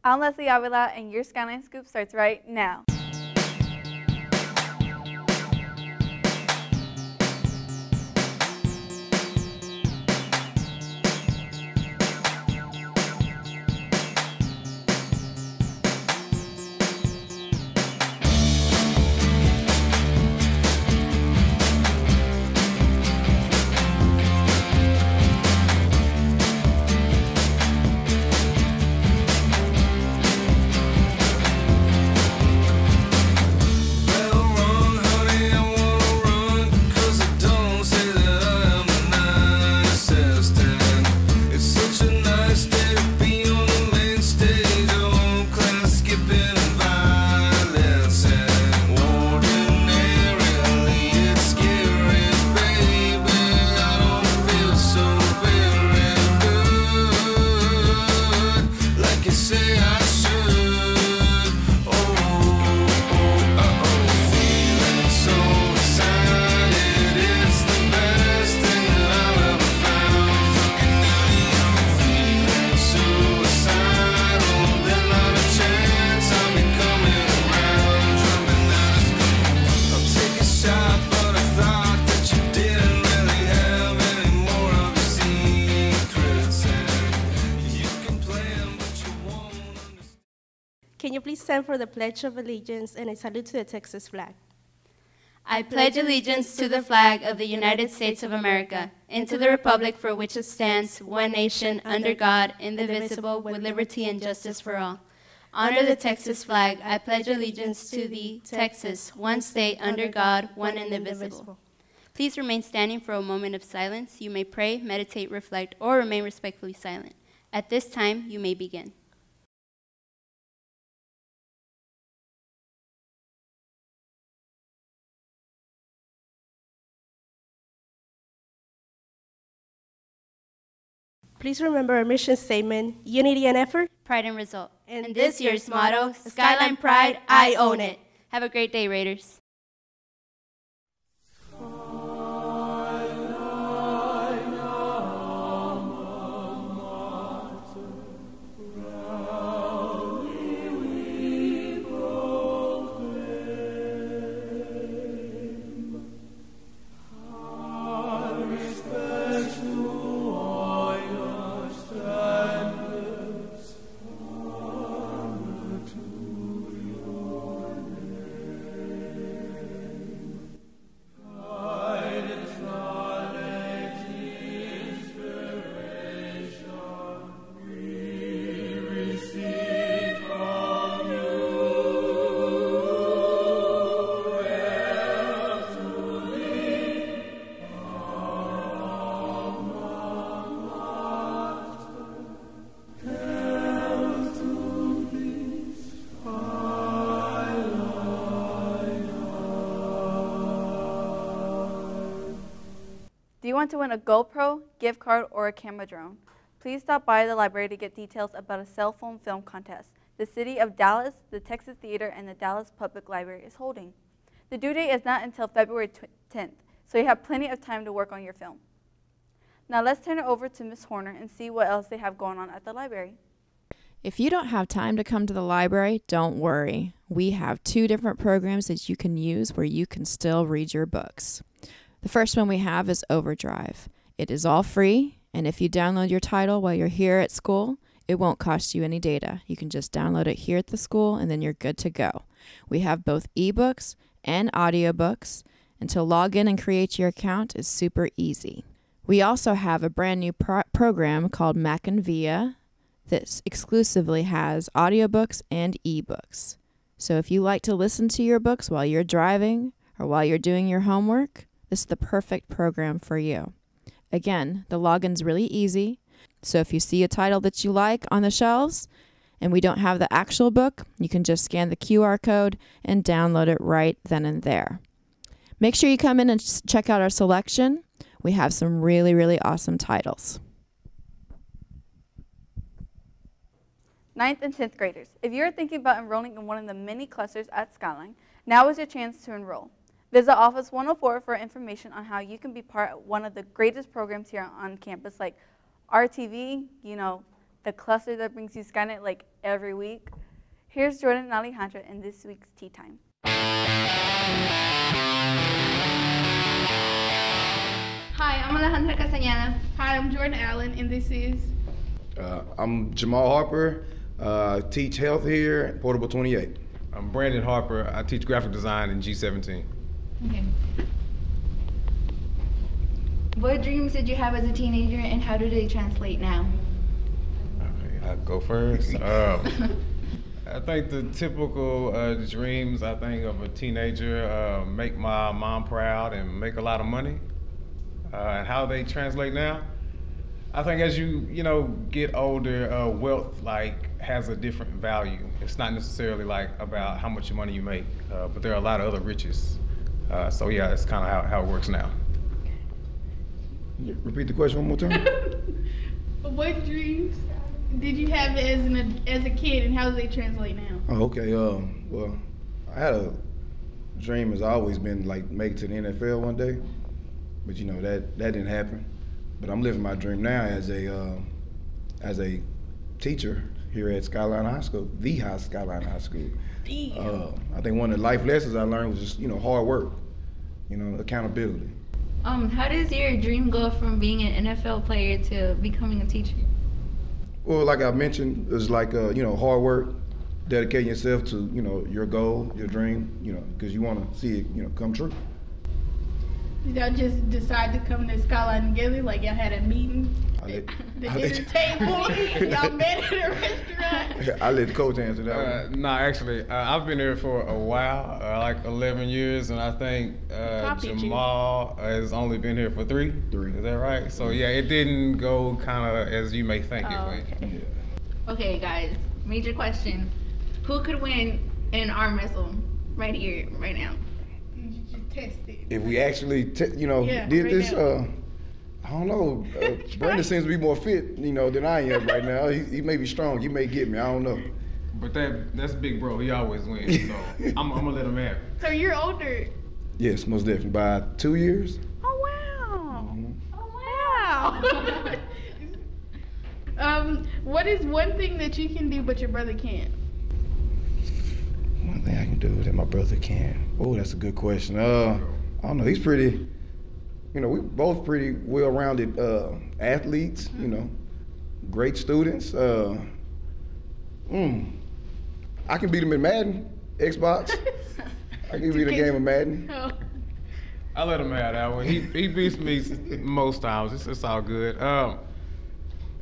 I'm Leslie Avila, and your Skyline Scoop starts right now. Can you please stand for the Pledge of Allegiance and a salute to the Texas flag? I pledge allegiance to the flag of the United States of America and to the republic for which it stands, one nation, under God, indivisible, with liberty and justice for all. Honor the Texas flag. I pledge allegiance to thee, Texas, one state, under God, one indivisible. Please remain standing for a moment of silence. You may pray, meditate, reflect, or remain respectfully silent. At this time, you may begin. Please remember our mission statement, unity and effort. Pride and result. And this year's motto, Skyline Pride, I own it. Have a great day, Raiders. Do you want to win a GoPro, gift card, or a camera drone? Please stop by the library to get details about a cell phone film contest the City of Dallas, the Texas Theater, and the Dallas Public Library is holding. The due date is not until February 10th, so you have plenty of time to work on your film. Now let's turn it over to Ms. Horner and see what else they have going on at the library. If you don't have time to come to the library, don't worry. We have 2 different programs that you can use where you can still read your books. The first one we have is Overdrive. It is all free, and if you download your title while you're here at school, it won't cost you any data. You can just download it here at the school, and then you're good to go. We have both ebooks and audiobooks, and to log in and create your account is super easy. We also have a brand new program called Mac and Via that exclusively has audiobooks and ebooks. So if you like to listen to your books while you're driving or while you're doing your homework, this is the perfect program for you. Again, the login's really easy, so if you see a title that you like on the shelves and we don't have the actual book, you can just scan the QR code and download it right then and there. Make sure you come in and check out our selection. We have some really, really awesome titles. 9th and 10th graders, if you're thinking about enrolling in one of the many clusters at Skyline, now is your chance to enroll. Visit Office 104 for information on how you can be part of one of the greatest programs here on campus, like RTV, the cluster that brings you Skynet like every week. Here's Jordan and Alejandra in this week's Tea Time. Hi, I'm Alejandra Castañeda. Hi, I'm Jordan Allen, and this is... I'm Jamal Harper. Teach health here at Portable 28. I'm Brandon Harper. I teach graphic design in G17. Okay. What dreams did you have as a teenager, and how do they translate now? Okay, I'll go first. I think the typical dreams, I think, of a teenager, make my mom proud and make a lot of money. And how they translate now, I think as you get older, wealth has a different value. It's not necessarily about how much money you make, but there are a lot of other riches. So yeah, that's kind of how it works now. Repeat the question one more time. What dreams did you have as a kid, and how do they translate now? Oh, okay. Well, I had a dream has always been make it to the NFL one day, but that didn't happen. But I'm living my dream now as a teacher here at Skyline High School, Skyline High School. I think one of the life lessons I learned was just hard work, accountability. How does your dream go from being an NFL player to becoming a teacher? Well, like I mentioned, it's hard work, dedicating yourself to your goal, your dream, because you want to see it come true. Did y'all just decide to come to Skyline together? Y'all had a meeting? The dinner table? Y'all met at a restaurant? I let the coach answer that one. No, actually, I've been here for a while, 11 years, and I think Jamal has only been here for three. Is that right? So yeah, it didn't go kind of as you may think it would. Okay. Yeah. Okay, guys, major question. Who could win in an arm wrestle right here, right now? You should test it. If we actually, did right this, now. I don't know. Brandon seems to be more fit, than I am right now. He may be strong. He may get me. I don't know. But that's big bro. He always wins. So I'm gonna let him have it. So you're older? Yes, most definitely. By 2 years. Oh, wow. Mm-hmm. Oh, wow. What is one thing that you can do but your brother can't? One thing I can do that my brother can't. Oh, that's a good question. I don't know. He's pretty, we both pretty well-rounded athletes, great students. I can beat him in Madden, Xbox. I can beat a game of Madden. Oh. I let him have that one. He beats me most times. It's all good.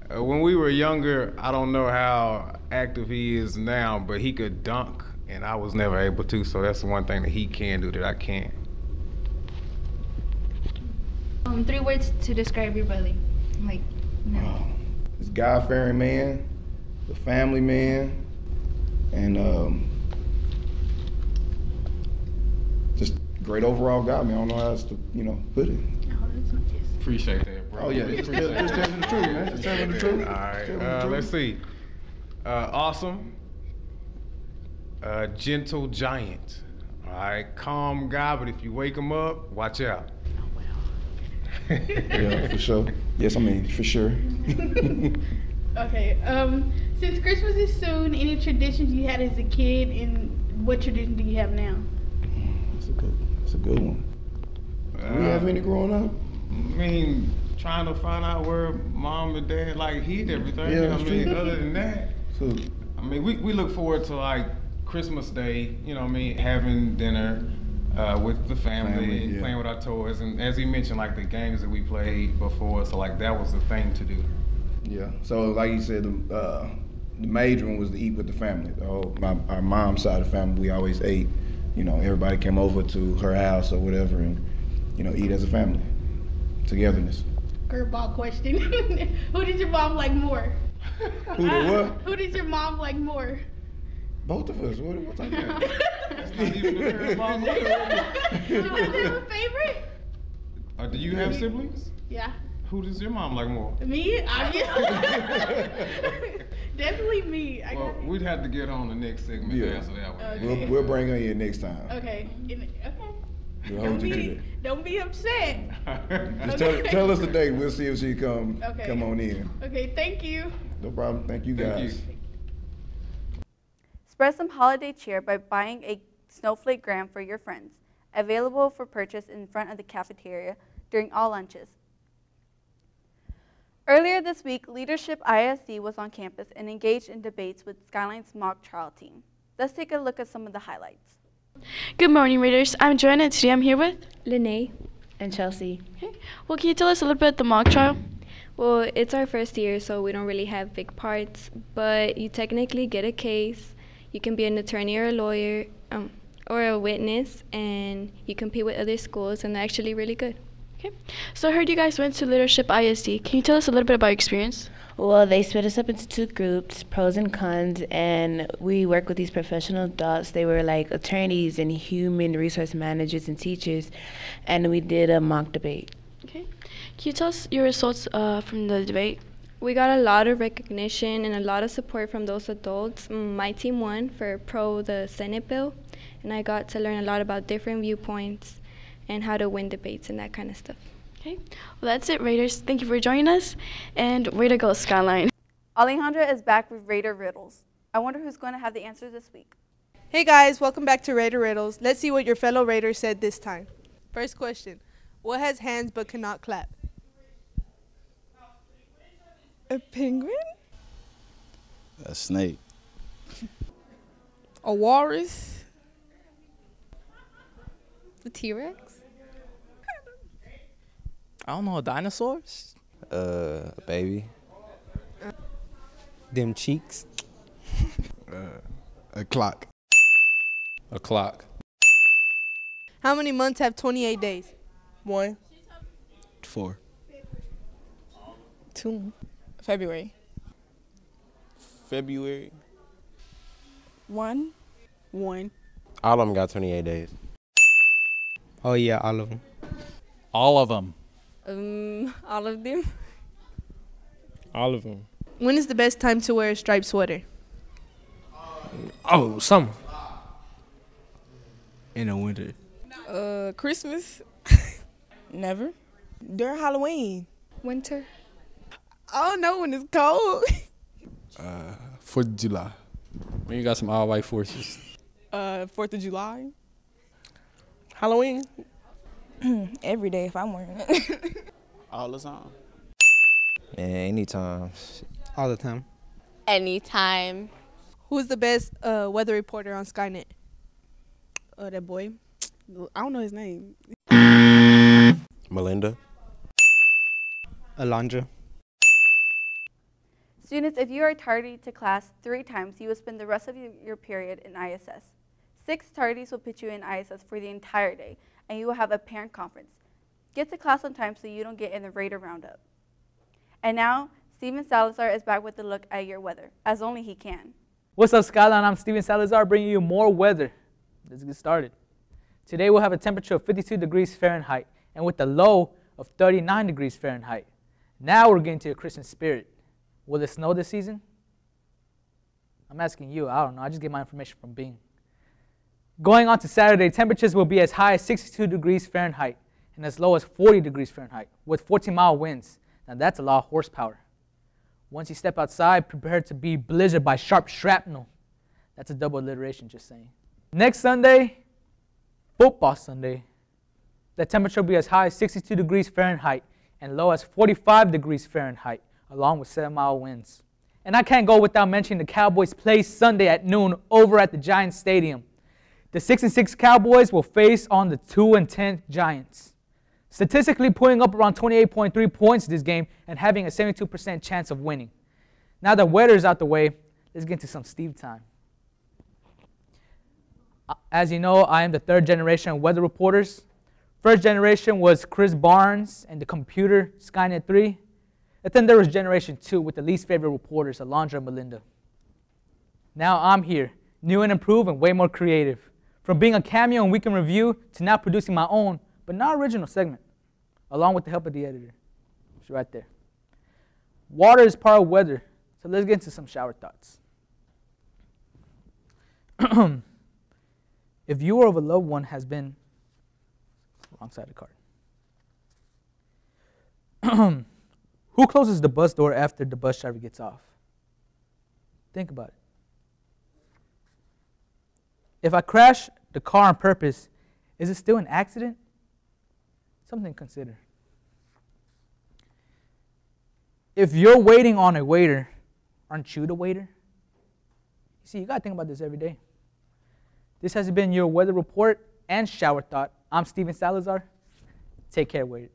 When we were younger, I don't know how active he is now, but he could dunk, and I was never able to. So that's the one thing that he can do that I can't. 3 words to describe your brother. He's a God-fearing man, a family man, and just great overall guy. Man, I don't know how else to, put it. Oh, that's not just... Appreciate that, bro. Oh yeah, just tell me the truth, man. Just tell me the truth. All right, let's see. Awesome. Gentle giant. All right, calm guy, but if you wake him up, watch out. Yeah, for sure. Yes, for sure. Okay, since Christmas is soon, any traditions you had as a kid, and what tradition do you have now? That's a good one. Do we have any growing up? Trying to find out where mom and dad eat everything. Yeah, that's true. Other than that, So, we look forward to Christmas Day. Having dinner with the family, yeah. playing with our toys, and as he mentioned, the games that we played before. So that was the thing to do. yeah. So like you said, the major one was to eat with the family. Our mom's side of the family, we always ate. Everybody came over to her house or whatever, and eat as a family. Togetherness. Curveball question. Who did your mom like more? Who did what? Who did your mom like more? Both of us. What talking about? That's not even a curveball. Do you have a favorite? Do you have siblings? Yeah. Who does your mom like more? Me? Definitely me. Well, we'd have to get on the next segment to Yeah. answer that one. Okay. We'll bring her in next time. Okay. We'll hold you to Don't be upset. that. Just tell us the date. We'll see if she come Okay. on in. Okay, thank you. No problem. Thank you, guys. Thank you. Spread some holiday cheer by buying a snowflake gram for your friends. Available for purchase in front of the cafeteria during all lunches. Earlier this week, Leadership ISD was on campus and engaged in debates with Skyline's mock trial team. Let's take a look at some of the highlights. Good morning, Raiders. I'm Joanna, and today I'm here with Lene and Chelsea. Okay. Well, can you tell us a little bit about the mock trial? Well, it's our first year, so we don't really have big parts, but you technically get a case. You can be an attorney or a lawyer or a witness, and you compete with other schools, and they're actually really good. Okay. So I heard you guys went to Leadership ISD. Can you tell us a little bit about your experience? Well, they split us up into 2 groups, pros and cons, and we work with these professional adults. They were like attorneys and human resource managers and teachers, and we did a mock debate. Okay. Can you tell us your results from the debate? We got a lot of recognition and a lot of support from those adults. My team won for the Senate bill, and I got to learn a lot about different viewpoints and how to win debates and that kind of stuff. Okay. Well, that's it, Raiders. Thank you for joining us, and way to go, Skyline. Alejandra is back with Rader Riddles. I wonder who's going to have the answers this week. Hey guys, welcome back to Rader Riddles. Let's see what your fellow Raiders said this time. First question. What has hands but cannot clap? A penguin? A snake. A walrus? A T-Rex? I don't know, dinosaurs? Baby. Them cheeks. A clock. A clock. How many months have 28 days? 1. 4. 2. February. February. 1. 1. All of them got 28 days. Oh yeah, all of them. All of them. All of them. All of them. When is the best time to wear a striped sweater? Oh, summer. In the winter. Christmas. Never. During Halloween. Winter. I don't know when it's cold. 4th of July. When you got some all white forces. 4th of July. Halloween. Every day if I'm wearing it. All the time. Man, anytime. All the time. Anytime. Who's the best weather reporter on Skynet? That boy. I don't know his name. Melinda. Alondra. Students, if you are tardy to class 3 times, you will spend the rest of your period in ISS. 6 tardies will put you in ISS for the entire day, and you will have a parent conference. Get to class on time so you don't get in the Rader roundup. And now, Steven Salazar is back with a look at your weather, as only he can. What's up, Skyline? I'm Steven Salazar, bringing you more weather. Let's get started. Today we'll have a temperature of 52 degrees Fahrenheit, and with a low of 39 degrees Fahrenheit. Now we're getting to the Christmas spirit. Will it snow this season? I'm asking you. I don't know. I just get my information from Bing. Going on to Saturday, temperatures will be as high as 62 degrees Fahrenheit and as low as 40 degrees Fahrenheit with 14-mile winds. Now that's a lot of horsepower. Once you step outside, prepare to be blizzarded by sharp shrapnel. That's a double alliteration, just saying. Next Sunday, football Sunday, the temperature will be as high as 62 degrees Fahrenheit and low as 45 degrees Fahrenheit, along with 7-mile winds. And I can't go without mentioning the Cowboys play Sunday at noon over at the Giants Stadium. The 6-6 Cowboys will face on the 2-10 Giants, statistically putting up around 28.3 points this game and having a 72% chance of winning. Now that weather is out the way, let's get into some Steve time. As you know, I am the 3rd generation of weather reporters. First generation was Chris Barnes and the computer Skynet 3. And then there was generation 2 with the least favorite reporters, Alondra and Melinda. Now I'm here, new and improved and way more creative. From being a cameo in Week in Review to now producing my own, but not original segment, along with the help of the editor. It's right there. Water is part of weather, so let's get into some shower thoughts. If you or of a loved one has been, wrong side of the card. Who closes the bus door after the bus driver gets off? Think about it. If I crash the car on purpose, is it still an accident? Something to consider. If you're waiting on a waiter, aren't you the waiter? You see, you got to think about this every day. This has been your weather report and shower thought. I'm Steven Salazar. Take care, waiter.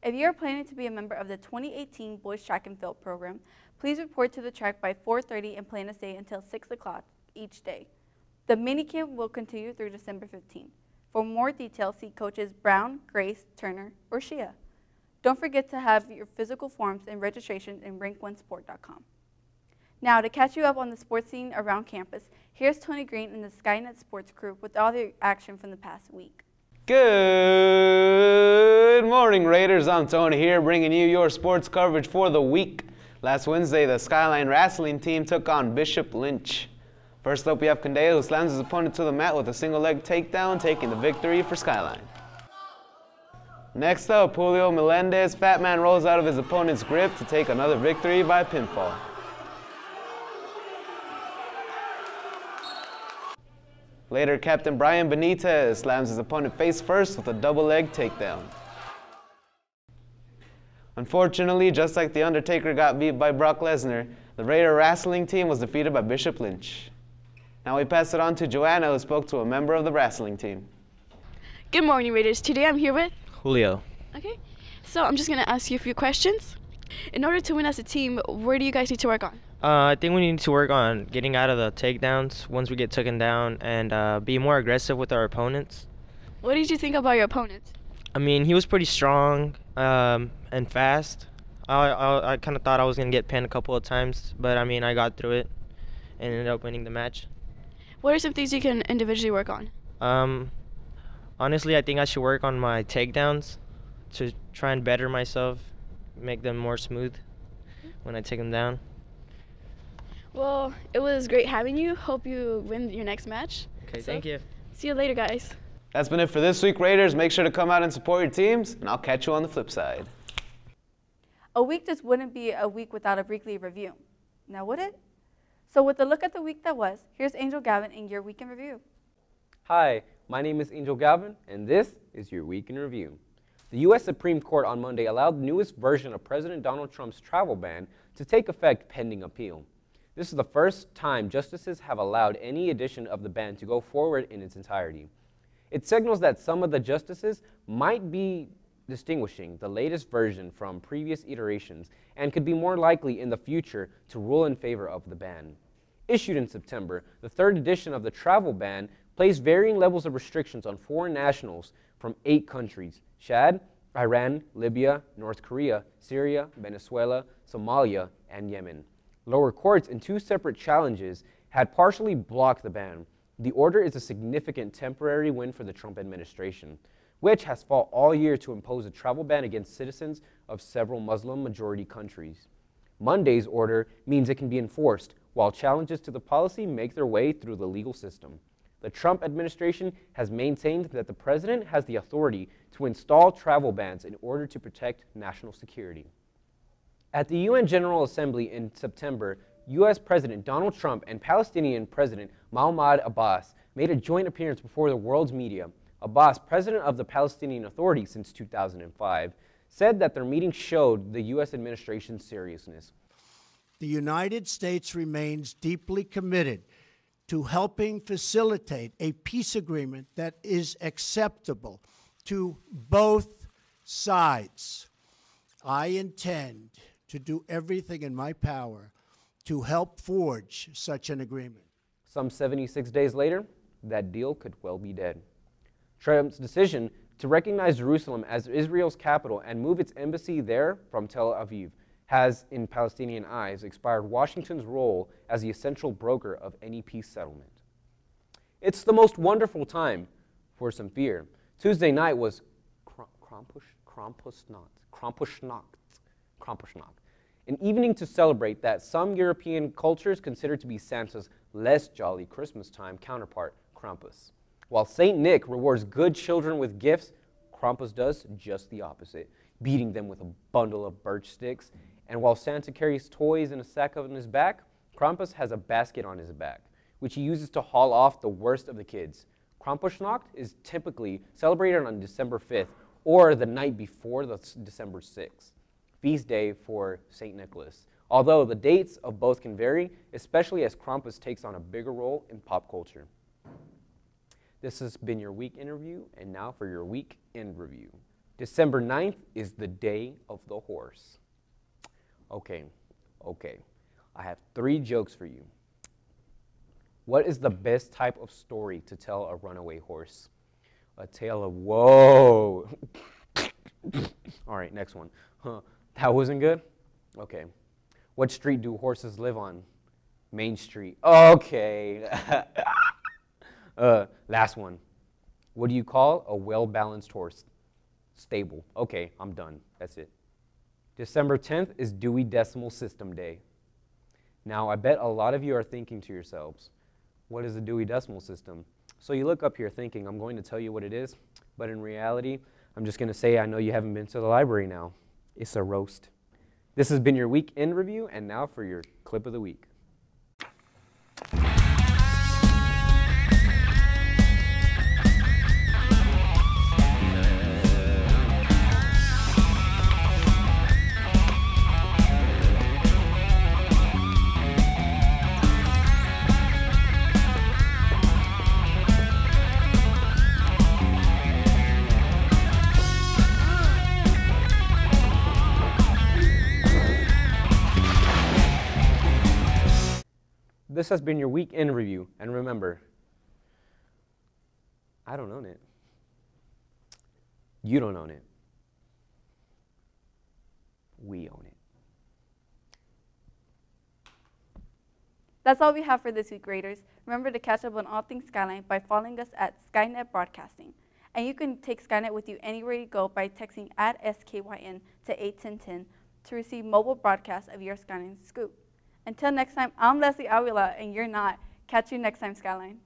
If you are planning to be a member of the 2018 Boys Track and Field program, please report to the track by 4:30 and plan to stay until 6 o'clock each day. The minicamp will continue through December 15th. For more details, see coaches Brown, Grace, Turner, or Shia. Don't forget to have your physical forms and registration in rank1sport.com. Now, to catch you up on the sports scene around campus, here's Tony Green and the Skynet Sports crew with all the action from the past week. Good morning, Raiders. I'm Tony here, bringing you your sports coverage for the week. Last Wednesday, the Skyline wrestling team took on Bishop Lynch. First up, we have Condeo, who slams his opponent to the mat with a single-leg takedown, taking the victory for Skyline. Next up, Julio Melendez, Fat Man rolls out of his opponent's grip to take another victory by pinfall. Later, Captain Brian Benitez slams his opponent face first with a double-leg takedown. Unfortunately, just like The Undertaker got beat by Brock Lesnar, the Rader wrestling team was defeated by Bishop Lynch. Now we pass it on to Joanna, who spoke to a member of the wrestling team. Good morning, Raiders. Today I'm here with Julio. Okay, so I'm just going to ask you a few questions. In order to win as a team, where do you guys need to work on? I think we need to work on getting out of the takedowns once we get taken down and be more aggressive with our opponents. What did you think about your opponent? I mean, he was pretty strong and fast. I kind of thought I was going to get pinned a couple of times, but I mean, I got through it and ended up winning the match. What are some things you can individually work on? Honestly, I think I should work on my takedowns to try and better myself, make them more smooth when I take them down. Well, it was great having you. Hope you win your next match. Okay, thank you. See you later, guys. That's been it for this week, Raiders. Make sure to come out and support your teams, and I'll catch you on the flip side. A week just wouldn't be a week without a weekly review. Now would it? So with a look at the week that was, here's Angel Gavin in your Week in Review. Hi, my name is Angel Gavin, and this is your Week in Review. The U.S. Supreme Court on Monday allowed the newest version of President Donald Trump's travel ban to take effect pending appeal. This is the first time justices have allowed any edition of the ban to go forward in its entirety. It signals that some of the justices might be distinguishing the latest version from previous iterations and could be more likely in the future to rule in favor of the ban. Issued in September, the third edition of the travel ban placed varying levels of restrictions on foreign nationals from 8 countries: Chad, Iran, Libya, North Korea, Syria, Venezuela, Somalia, and Yemen. Lower courts in 2 separate challenges had partially blocked the ban. The order is a significant temporary win for the Trump administration, which has fought all year to impose a travel ban against citizens of several Muslim-majority countries. Monday's order means it can be enforced, while challenges to the policy make their way through the legal system. The Trump administration has maintained that the president has the authority to install travel bans in order to protect national security. At the UN General Assembly in September, U.S. President Donald Trump and Palestinian President Mahmoud Abbas made a joint appearance before the world's media. Abbas, president of the Palestinian Authority since 2005, said that their meeting showed the U.S. administration's seriousness. The United States remains deeply committed to helping facilitate a peace agreement that is acceptable to both sides. I intend to do everything in my power to help forge such an agreement. Some 76 days later, that deal could well be dead. Trump's decision to recognize Jerusalem as Israel's capital and move its embassy there from Tel Aviv has, in Palestinian eyes, expired Washington's role as the essential broker of any peace settlement. It's the most wonderful time for some fear. Tuesday night was Krampusnacht, an evening to celebrate that some European cultures consider to be Santa's less jolly Christmas time counterpart, Krampus. While St. Nick rewards good children with gifts, Krampus does just the opposite, beating them with a bundle of birch sticks And while Santa carries toys in a sack on his back, Krampus has a basket on his back, which he uses to haul off the worst of the kids. Krampusnacht is typically celebrated on December 5th or the night before the December 6th, feast day for St. Nicholas. Although the dates of both can vary, especially as Krampus takes on a bigger role in pop culture. This has been your week in review, and now for your week in review. December 9th is the day of the horse. Okay. I have 3 jokes for you. What is the best type of story to tell a runaway horse? A tale of whoa. All right, next one. That wasn't good? Okay. What street do horses live on? Main Street. Okay. Last one. What do you call a well-balanced horse? Stable. Okay, I'm done. That's it. December 10th is Dewey Decimal System Day. Now, I bet a lot of you are thinking to yourselves, what is the Dewey Decimal System? So you look up here thinking, I'm going to tell you what it is, but in reality, I'm just going to say, I know you haven't been to the library now. It's a roast. This has been your week in review, and now for your clip of the week. This has been your week in review, and remember, I don't own it. You don't own it. We own it. That's all we have for this week, Raiders. Remember to catch up on all things Skyline by following us at Skynet Broadcasting. And you can take Skynet with you anywhere you go by texting @SKYN to 81010 to receive mobile broadcasts of your Skyline Scoop. Until next time, I'm Leslie Avila, and you're not. Catch you next time, Skyline.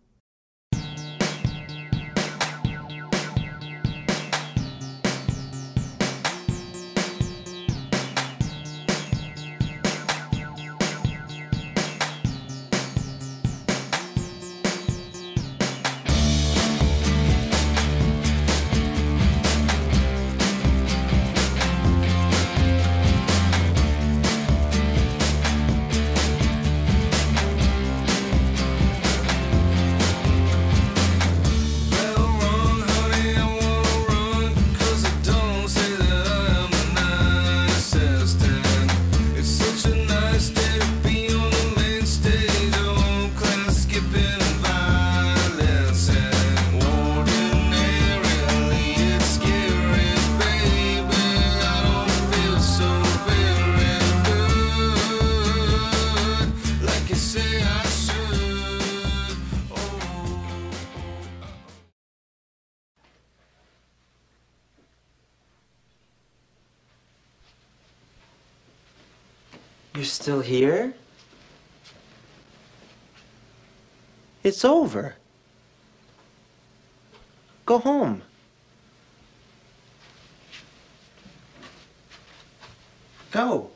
You're still here? It's over. Go home. Go.